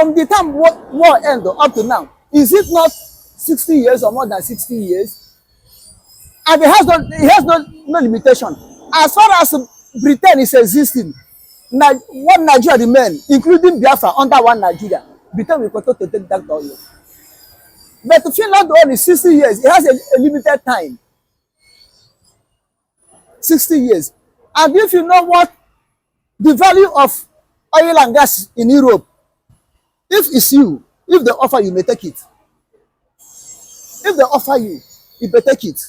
From the time war ended up to now, is it not 60 years or more than 60 years? And it has no limitation. As far as Britain is existing, one Nigeria remain, including Biafra, under one Nigeria. Britain will continue to take that oil. But Finland only 60 years. It has a limited time. 60 years. And if you know what the value of oil and gas in Europe, if it's you, if they offer you may take it. If they offer you, you may take it.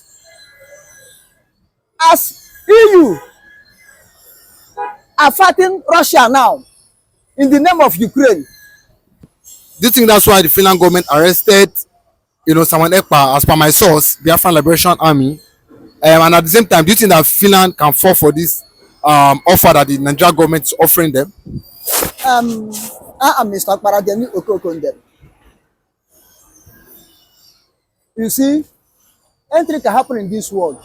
As EU are fighting Russia now in the name of Ukraine. Do you think that's why the Finland government arrested, someone Ekpa, as per my source, Biafran Liberation Army? And at the same time, do you think that Finland can fall for this offer that the Nigerian government is offering them? Mr. Parademi Okokondem. You see, anything can happen in this world.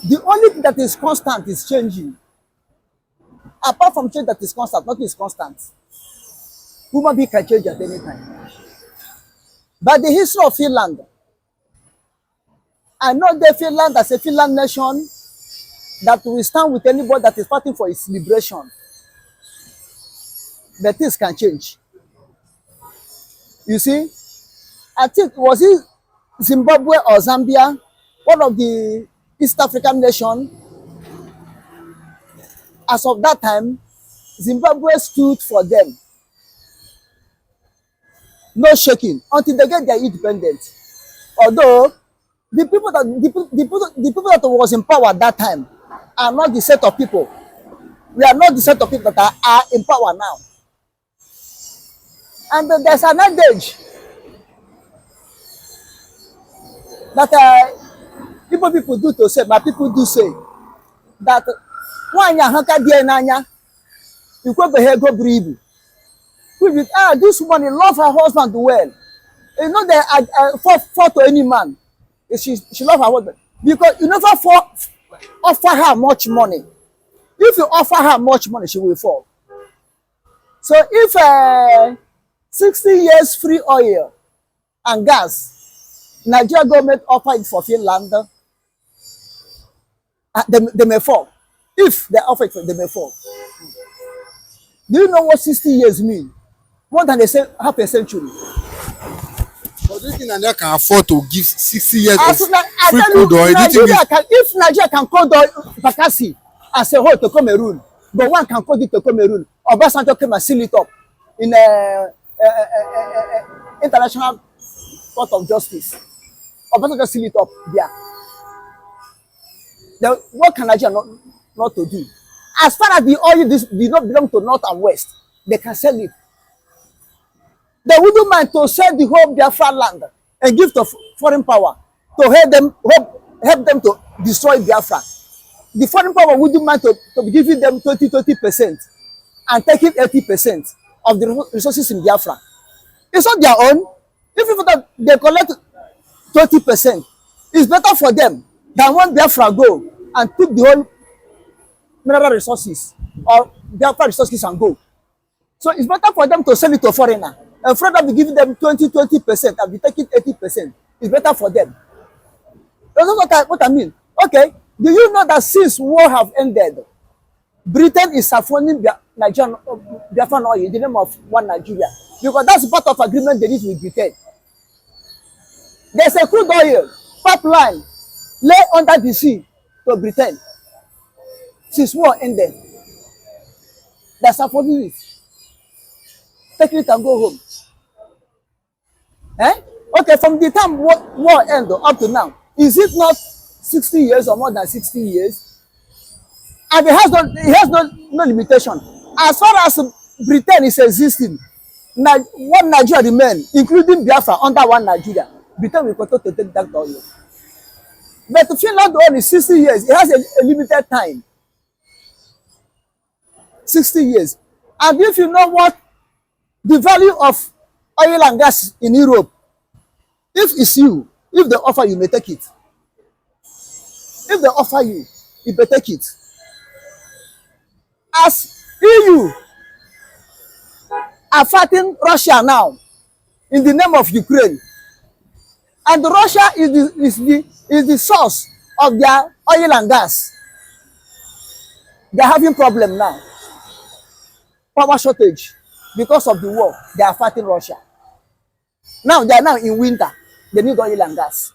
The only thing that is constant is changing. Apart from change that is constant, nothing is constant. Human being can change at any time. But the history of Finland, I know the Finland as a Finland nation that will stand with anybody that is fighting for its liberation. But things can change. You see, I think, was it Zimbabwe or Zambia, one of the East African nations, as of that time, Zimbabwe stood for them. No shaking until they get their independence. Although the people that was in power at that time are not the set of people. We are not the set of people that are in power now. And there's an adage that people do to say, my people do say, that this woman love her husband well. You know, they fought to any man. She love her husband because you never offer her much money. If you offer her much money, she will fall. So if 60 years free oil and gas, Nigeria government offer it for Finland, they may fall. If they offer it, they may fall. Do you know what 60 years mean? More than half a century. But do you think Nigeria can afford to give 60 years of free crude oil? If Nigeria can call the vacancy as a whole to Cameroon, but one can call it to Cameroon, Obasanjo came and seal it up in International Court of Justice. Obasanjo seal it up there. Then what can Nigeria not to do? As far as the oil does not belong to North and West, they can sell it. They wouldn't mind to sell the whole Biafra land and give to foreign power to help them to destroy Biafra. The foreign power wouldn't mind to be giving them 20% and taking 80% of the resources in Biafra. It's not their own. If they collect 20%, it's better for them than when Biafra go and took the whole mineral resources or Biafra resources and go. So it's better for them to sell it to foreigner. And for them to give them 20% and be taking 80%. It's better for them. That's what I mean. Okay, do you know that since war have ended, Britain is saffroning Nigerian Biafran oil in the name of one Nigeria? Because that's part of agreement they did with Britain. There's a crude oil pipeline lay under the sea to Britain. Since war ended, they're saffroning it. Take it and go home. Okay, from the time war ended up to now, is it not 60 years or more than 60 years? And it has no limitation. As far as Britain is existing, one Nigeria remain, including Biafra, under one Nigeria. Britain will continue to take that oil. But Finland only 60 years. It has a limited time. 60 years. And if you know what the value of oil and gas in Europe, if it's you, if they offer you may take it. If they offer you, you may take it. As EU are fighting Russia now in the name of Ukraine. And Russia is the source of their oil and gas. They are having problem now. Power shortage because of the war. They are fighting Russia. Now they are now in winter. They need oil and gas.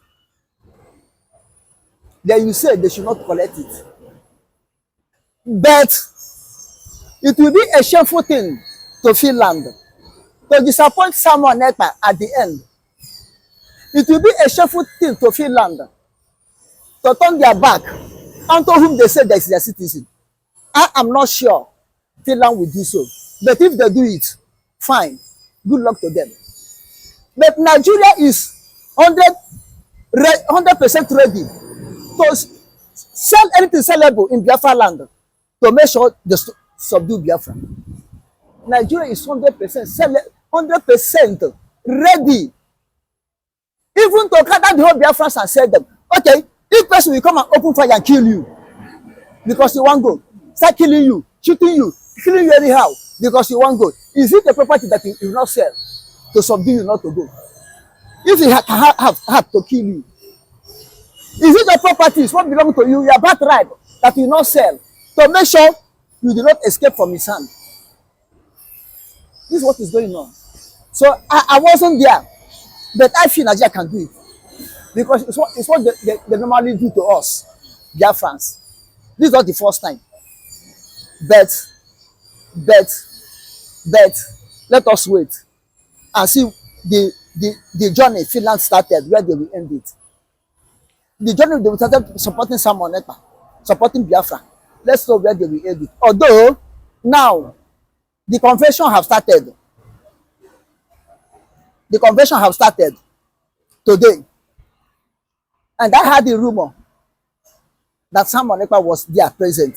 Then you say they should not collect it. But it will be a shameful thing to Finland to disappoint someone Ekpa at the end. It will be a shameful thing to Finland to turn their back onto whom they say they is their citizen. I am not sure Finland will do so. But if they do it, fine. Good luck to them. But Nigeria is 100% ready to sell anything sellable in Biafra land to make sure they subdue Biafra. Nigeria is 100% ready. Even to gather the whole Biafrans and say them, okay, if person will come and open fire and kill you because you want go, start killing you, shooting you, killing you anyhow because you want go. Is it a property that you will not sell to subdue you not to go? If you have to kill you, is it a property what belong to you, your birthright that you will not sell to make sure you do not escape from his hand? This is what is going on. So I wasn't there, but I feel Nigeria can do it because it's what they normally do to us, Biafrans. This is not the first time. But let us wait and see the journey Finland started, where they will end it. The journey they will start supporting someone, supporting Biafra. Let's know where they will end it. Although now the convention have started. The convention have started today. And I had the rumor that Simon Ekpa was there present.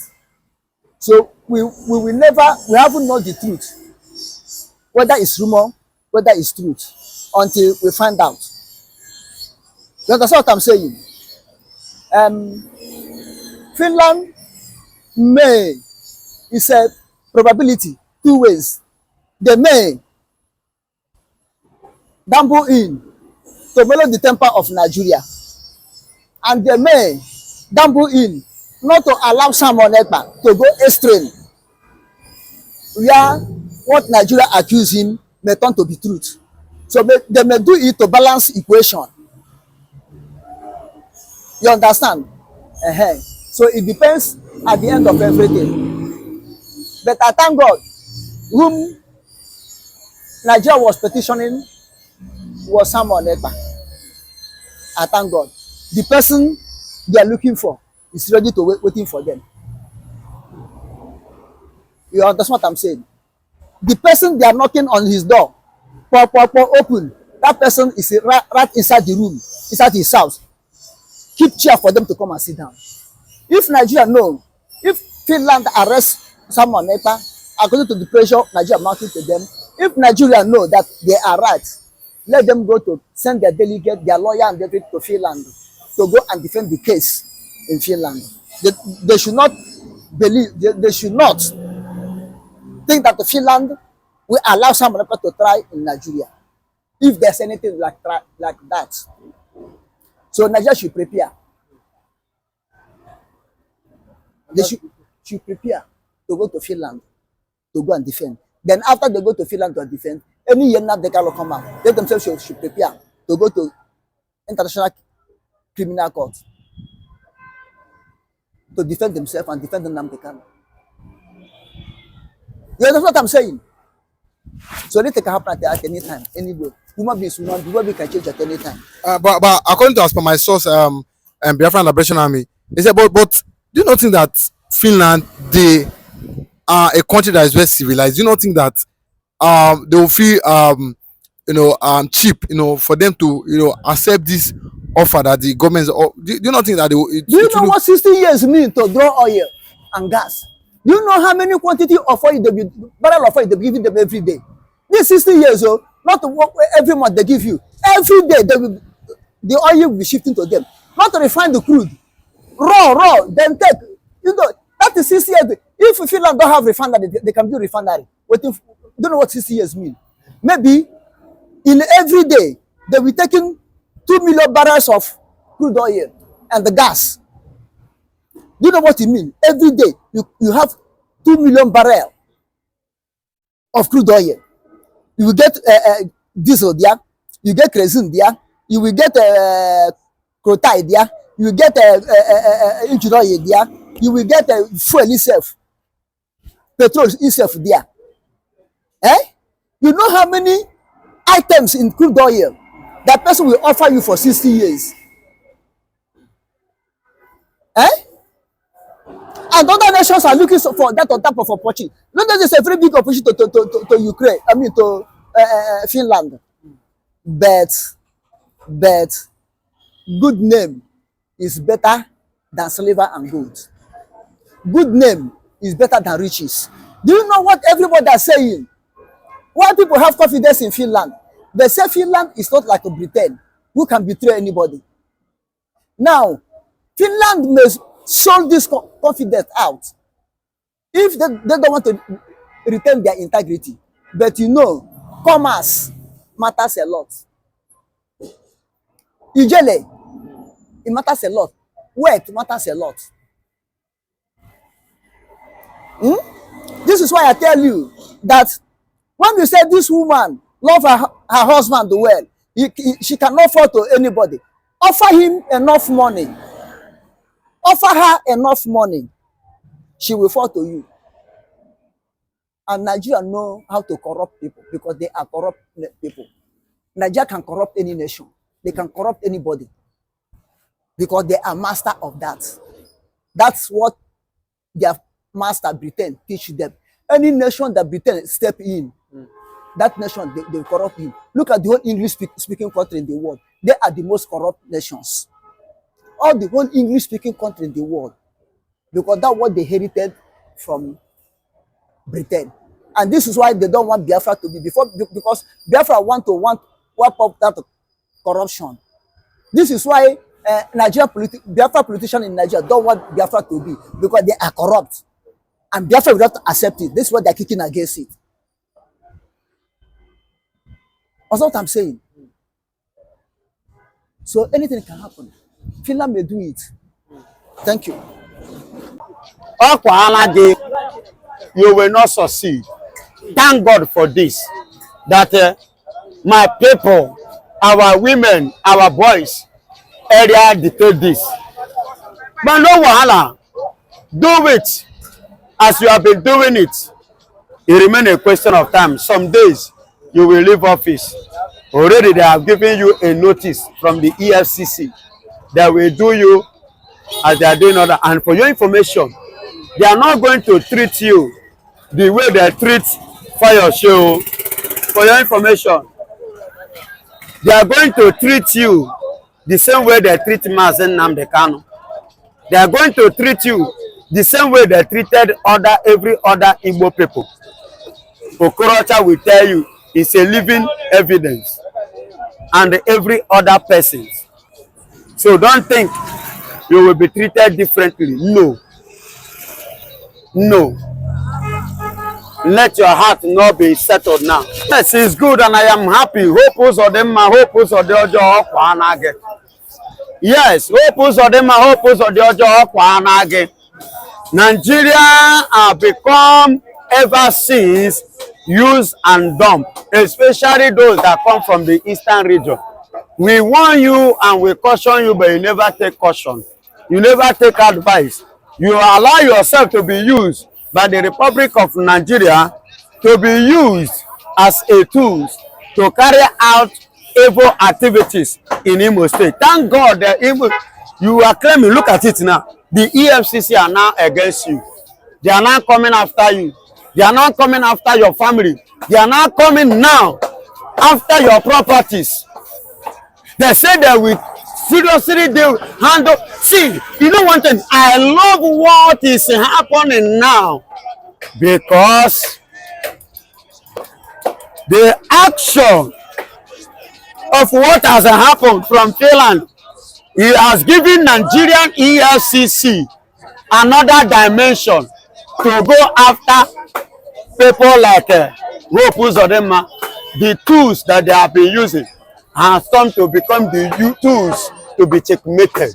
So we haven't known the truth. Whether it's rumor, whether it's truth, until we find out. You understand what I'm saying? Finland may, it's a probability, two ways. They may dabble in to mellow the temper of Nigeria, and they may dabble in not to allow someone Ekpa to go extreme, where what Nigeria accuse him may turn to be truth. So they may do it to balance equation. You understand? So it depends at the end of everything. But I thank God, whom Nigeria was petitioning was Simon Ekpa. I thank God. The person they are looking for is ready to waiting for them. You understand what I'm saying? The person they are knocking on his door, open. That person is right inside the room, inside his house. Keep chair for them to come and sit down. If Nigeria know, if Finland arrests someone Ekpa, according to the pressure Nigeria mounting to them, if Nigeria know that they are right, let them go to send their delegate, their lawyer and everything to Finland to go and defend the case in Finland. They should not believe, they should not think that the Finland will allow someone to try in Nigeria. If there's anything like that. So Nigeria should prepare. They should prepare to go to Finland to go and defend. Then after they go to Finland to defend, any nnamdikanu come out. They themselves should prepare to go to International Criminal Court to defend themselves and defend nnamdikanu. You understand what I'm saying? So anything can happen at any time, anywhere. Human beings, we can change at any time. But according to as per my source, Biafran Liberation Army, they said, but do you not think that Finland, they are a country that is very civilized? Do you not think that they will feel cheap, for them to accept this offer that the government? Do you not think that they will? Do you know what 60 years mean to draw oil and gas? Do you know how many quantity of oil barrel of oil they be giving them every day? This 60 years, not to work every month they give you. Every day the oil will be shifting to them. Not to refine the crude. Raw, then take. That is 60 years. If Finland don't have refinery, they can build refinery. don't know what 60 years mean. Maybe in every day they will be taking 2 million barrels of crude oil and the gas. Do you know what it means? Every day you have 2 million barrels of crude oil. You will get diesel there, you get kerosene there, you will get crudeoil there, you will get engine oil there, you will get fuel itself, petrol itself there. Eh? You know how many items in crude oil that person will offer you for 60 years? Eh? And other nations are looking for that on top of opportunity. Not that it's a very big opportunity to Ukraine, I mean to Finland. But good name is better than silver and gold. Good name is better than riches. Do you know what everybody is saying? Why people have confidence in Finland? They say Finland is not like a Britain who can betray anybody. Now, Finland may sold this confidence out if they don't want to retain their integrity. But you know, commerce matters a lot. Ijele, it matters a lot. Wealth matters a lot. This is why I tell you that when you say this woman love her husband well, she cannot fall to anybody. Offer him enough money. Offer her enough money, she will fall to you. And Nigeria know how to corrupt people because they are corrupt people. Nigeria can corrupt any nation. They can corrupt anybody because they are master of that. That's what their master Britain teach them. Any nation that Britain step in, that nation, they corrupt you. Look at the whole English speaking country in the world. They are the most corrupt nations. All the whole English speaking country in the world, because that's what they inherited from Britain. And this is why they don't want Biafra to be because Biafra want to wipe up that corruption. This is why Biafra politicians in Nigeria don't want Biafra to be, because they are corrupt. And Biafra will not accept it. This is what they're kicking against it. That's what I'm saying. So anything can happen. Finland may do it. Thank you. You will not succeed. Thank God for this. That my people, our women, our boys, area dictate this. But no wahala. Do it as you have been doing it. It remains a question of time. Some days you will leave office. Already they have given you a notice from the Effcc. They will do you as they are doing other. And for your information, they are not going to treat you the way they treat Fire Show. For your information, they are going to treat you the same way they treat nnamdikanu. They are going to treat you the same way they treated every other Igbo people. Okorocha will tell you it's a living evidence, and every other person. So don't think you will be treated differently. No. No. Let your heart not be settled now. Yes, it's good and I am happy. Hope of them, hope of the Ojo. Yes, hope of them, hope of the Ojo. Nigeria have become ever since use and dump, especially those that come from the eastern region. We warn you and we caution you, but you never take caution. You never take advice. You allow yourself to be used by the Republic of Nigeria to be used as a tool to carry out evil activities in Imo State. Thank God that you are claiming, look at it now. The Effcc are now against you. They are now coming after you. They are not coming after your family. They are not coming now after your properties. They say they will seriously handle. See, you know one thing, I love what is happening now, because the action of what has happened from Finland, it has given Nigerian Effcc another dimension to go after people like Hope Uzodinma, the tools that they have been using has come to become the tools to be checkmated.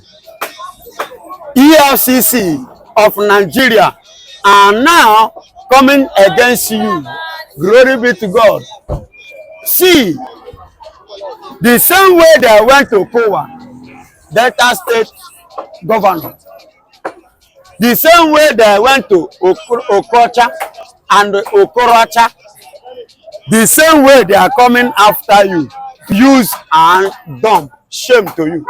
Effcc of Nigeria are now coming against you. Glory be to God. See, the same way they went to Kowa, Delta State governor, the same way they went to Okocha and Okorocha, the same way they are coming after you. Use and dump. Shame to you.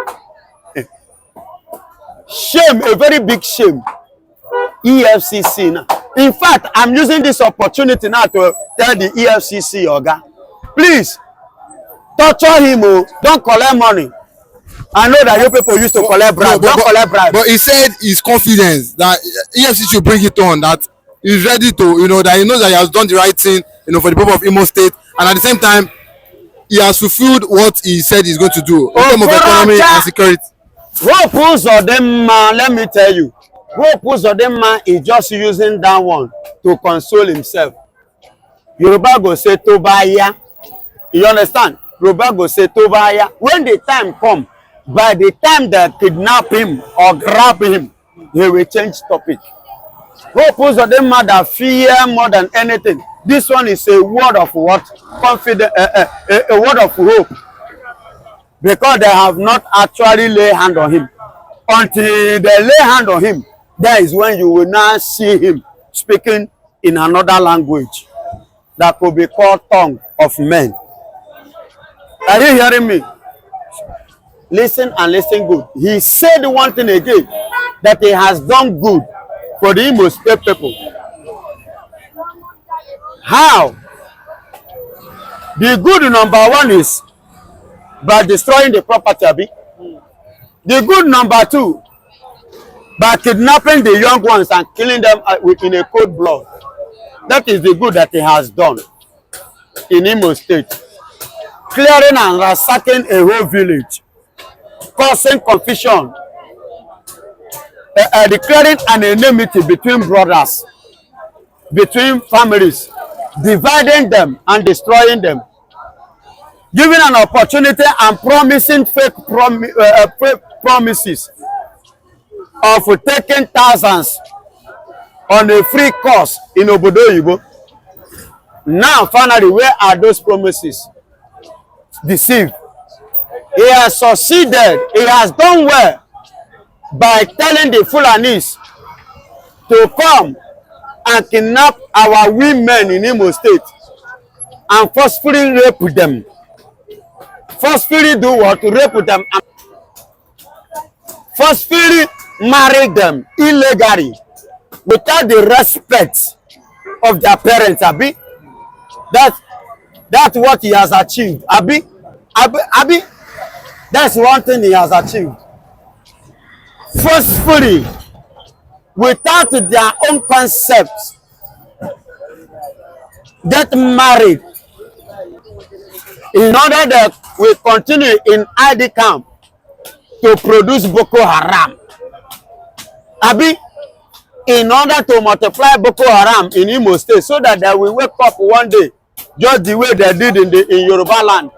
Shame, a very big shame. Effcc now. In fact, I'm using this opportunity now to tell the Effcc Oga, please torture him. Oh, don't collect money. I know that you people used to collect bribe. Don't collect bribe. But he said his confidence that Effcc should bring it on, that he's ready to, that he knows that he has done the right thing, for the people of Imo State, and at the same time, he has fulfilled what he said he's going to do in terms of economy and security. Hope Uzodinma, let me tell you, Hope Uzodinma is just using that one to console himself. Yoruba go say Tobaya. You understand? Yoruba go say Tobaya. When the time come, by the time they kidnap him or grab him, he will change topic. Hope Uzodinma that fear more than anything. This one is a word of what? Confidence, a word of hope. Because they have not actually laid hand on him. Until they lay hand on him, that is when you will now see him speaking in another language that could be called tongue of men. Are you hearing me? Listen and listen good. He said one thing again, that he has done good for the Imo State people. How? The good number one is by destroying the property. The good number two, by kidnapping the young ones and killing them in a cold blood. That is the good that he has done in Imo State. Clearing and ransacking a whole village, causing confusion, declaring an enmity between brothers, between families, dividing them and destroying them, giving an opportunity and promising fake promises of taking thousands on a free course in Obodo Oyibo. Now, finally, where are those promises? Deceived. He has succeeded. He has done well by telling the Fulanis to come and kidnap our women in Imo State and forcefully rape them. Forcefully do what? Rape them. Forcefully marry them illegally without the respect of their parents. Abi, that's what he has achieved. Abi, that's one thing he has achieved. Forcefully, without their own concepts, get married in order that we continue in ID camp to produce Boko Haram. Abi, in order to multiply Boko Haram in Imo State so that they will wake up one day just the way they did in Yoruba land,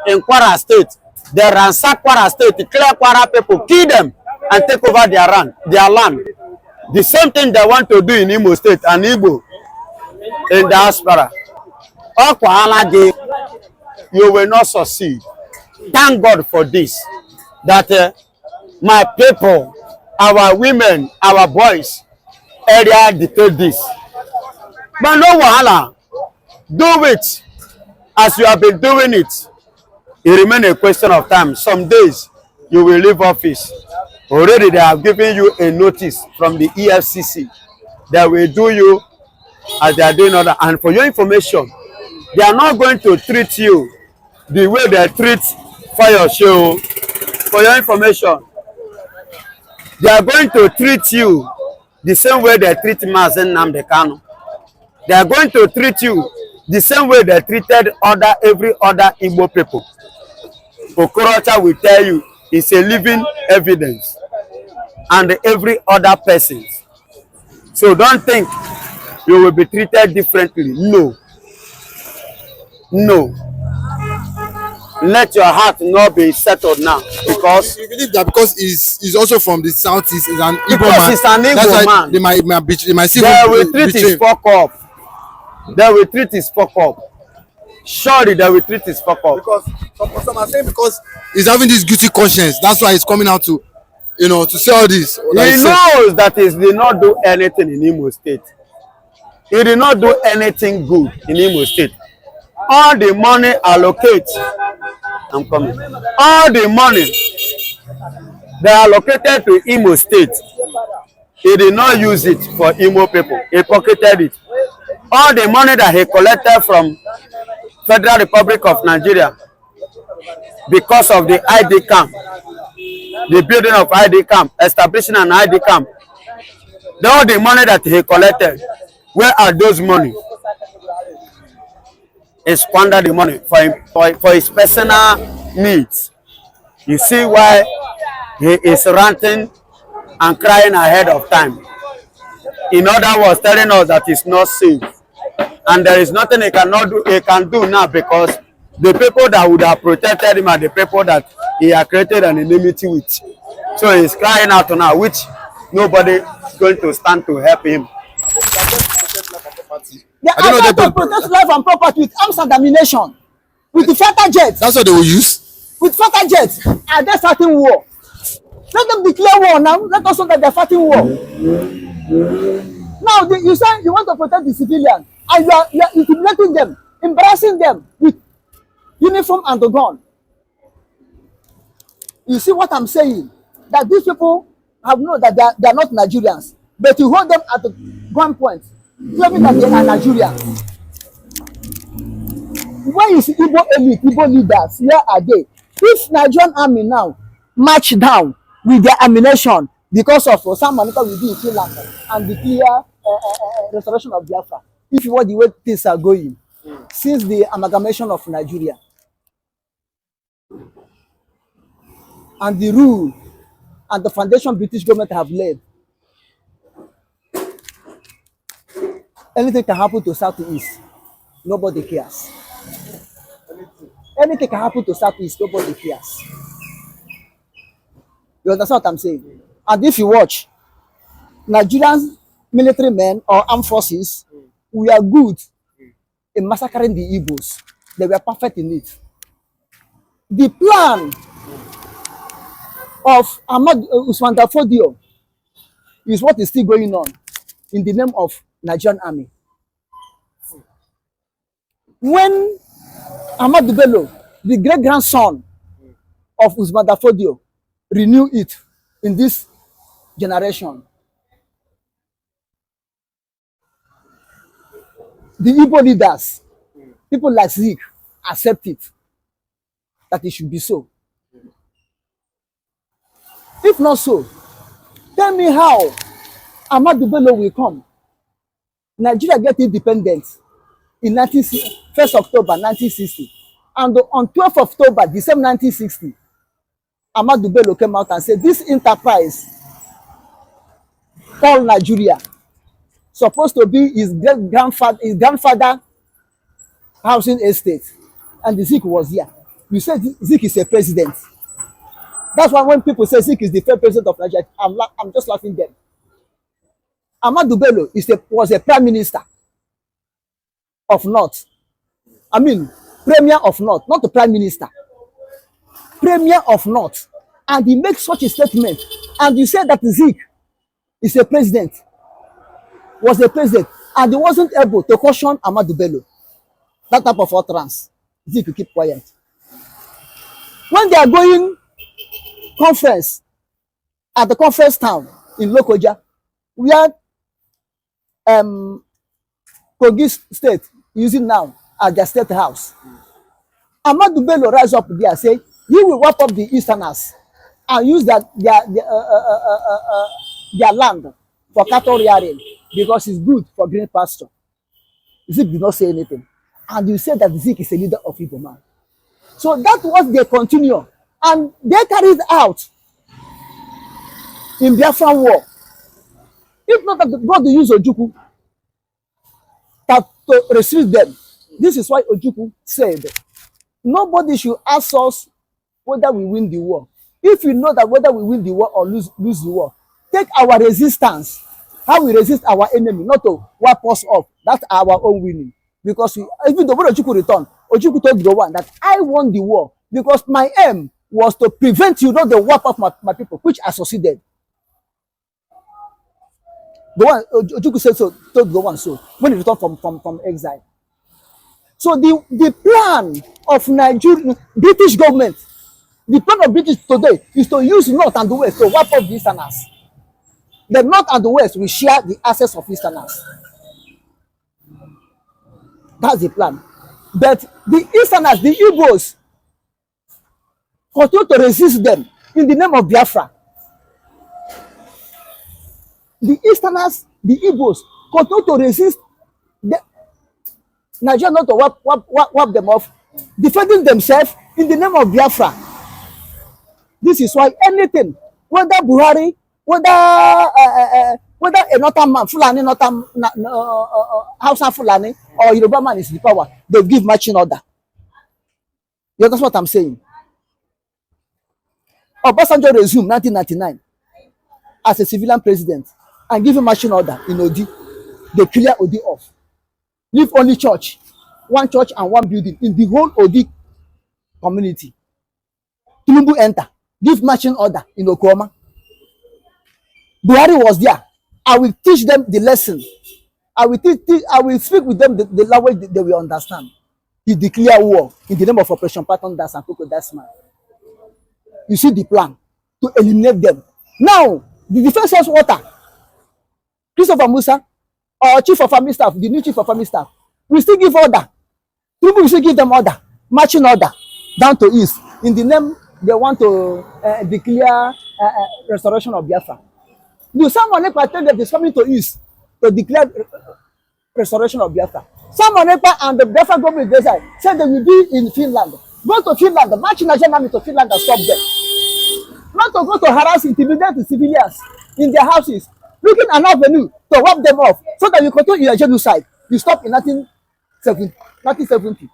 in Kwara State. They ransack Kwara State, clear Kwara people, kill them and take over their land. The same thing they want to do in Imo State and Igbo in diaspora. Aledgely, you will not succeed. Thank God for this. That my people, our women, our boys, area dictate this. But no wahala. Do it as you have been doing it. It remains a question of time. Some days you will leave office. Already they have given you a notice from the Effcc that will do you as they are doing other. And for your information, they are not going to treat you the way they treat Fire Show. For your information, they are going to treat you the same way they treat nnamdikanu. They are going to treat you the same way they treated every other Igbo people. Okorocha will tell you it's a living evidence, and every other person. So don't think you will be treated differently. No. No. Let your heart not be settled now, because you believe that because he's also from the southeast, is an Igbo because man. he's an That's Igbo why man. they might see They him will treat his fuck up. They will treat his fuck up. Surely they will treat his fuck up. because some are saying because he's having this guilty conscience. That's why he's coming out to, to say all this. He knows that he did not do anything in Imo State. He did not do anything good in Imo State. All the money allocated, I'm coming. All the money they allocated to Imo State, he did not use it for Imo people. He pocketed it. All the money that he collected from Federal Republic of Nigeria because of the ID camp, the building of ID camp, establishing an ID camp, all the money that he collected, where are those money? He squandered the money for his personal needs. You see why he is ranting and crying ahead of time. In other words, telling us that he's not safe. And there is nothing he can do now, because the people that would have protected him are the people that he has created an enmity with. So he's crying out now, which nobody is going to stand to help him. They are trying to protect life and property with arms and ammunition, with the fighter jets. That's what they will use. With fighter jets, and they're starting war. Let them declare war now. Let us know that they're fighting war. Now you say you want to protect the civilians, and you are intimidating them, embarrassing them with uniform and the gun. You see what I'm saying? That these people have known that they are not Nigerians, but you hold them at the gunpoint, claiming that they are Nigerians. Where is Igbo elite, Igbo leaders? Where are they? If Nigerian army now march down with their ammunition because of some maneuver we do in Finland and the clear restoration of Biafra, if you want the way things are going, since the amalgamation of Nigeria and the rule and the foundation British government have laid, anything can happen to Southeast. Nobody cares. Anything can happen to Southeast. Nobody cares. You understand what I'm saying? And if you watch, Nigerian military men or armed forces, we are good in massacring the Igbos. They were perfect in it. The plan of Usman Fodio is what is still going on in the name of Nigerian army. When Ahmadu Bello, the great-grandson of Usman Fodio, renew it in this generation, the Igbo leaders, people like Zeke, accept it, that it should be so. If not so, tell me how Ahmadu Bello will come. Nigeria get independent in 1st October 1960. And on 12th October, the same 1960, Ahmadu Bello came out and said, this enterprise called Nigeria, supposed to be his grandfather housing estate. And Zeke was here. You said Zeke is a president. That's why when people say Zeke is the first president of Nigeria, I'm just laughing them. Ahmadu Bello was a prime minister of North. I mean, premier of North, not the prime minister. Premier of North. And he makes such a statement. And you said that Zeke is a president, was a president, and he wasn't able to caution Ahmadu Bello. That type of utterance. Zeke will keep quiet. When they are going conference at the conference town in Lokoja, where Kogi State using now as their state house, Ahmadu Bello rise up there and say, you will wipe up the Easterners and use their land for cattle rearing because it's good for green pasture. Zeke did not say anything. And you said that Zeke is a leader of Igbo man. So that's what they continue. And they carried out in Biafran war. If not that God use Ojukwu to restrict them, This is why Ojukwu said, nobody should ask us whether we win the war. If you know that whether we win the war or lose the war, take our resistance, how we resist our enemy, not to wipe us off. That's our own winning. Because even though when Ojukwu returned, Ojukwu told the one that I won the war because my aim was to prevent you not to wipe off my people, which I succeeded. The one Ojukwu said so, told the one so when he returned from exile. So the plan of Nigeria, British government, the plan of British today is to use North and the West to wipe off the Easterners. The North and the West will share the access of Easterners. That's the plan. But the Easterners, the Igbos, continue to resist them in the name of Biafra. The Easterners, the Igbos, continue to resist Nigeria not to wipe them off, defending themselves in the name of Biafra. This is why anything, whether Buhari, whether a northern man, Fulani, northern Hausa Fulani, or Yoruba man is the power, they give marching order. Yeah, that's what I'm saying. Obasanjo resumed 1999 as a civilian president and give him marching order in Odi. They clear Odi off. Leave only church, one church and one building in the whole Odi community. Tinubu enter, give marching order in Oklahoma. Buhari was there. I will teach them the lesson. I will speak with them the language they will understand. He declare war in the name of Operation Patton Das and Coco Dasman. You see the plan to eliminate them. Now, the defense has water. Christopher Musa, our chief of army staff, the new chief of army staff, we still give order. People will still give them order, marching order down to east. In the name, they want to declare restoration of Biafra. Do someone tell them is coming to east to declare restoration of Biafra? Someone and the Biafra government said they will be in Finland. Go to Finland, march Nigerian army to Finland and stop them. Not to go to harass, intimidate the civilians in their houses, looking an avenue to wipe them off so that you continue your genocide. You stop in 1970.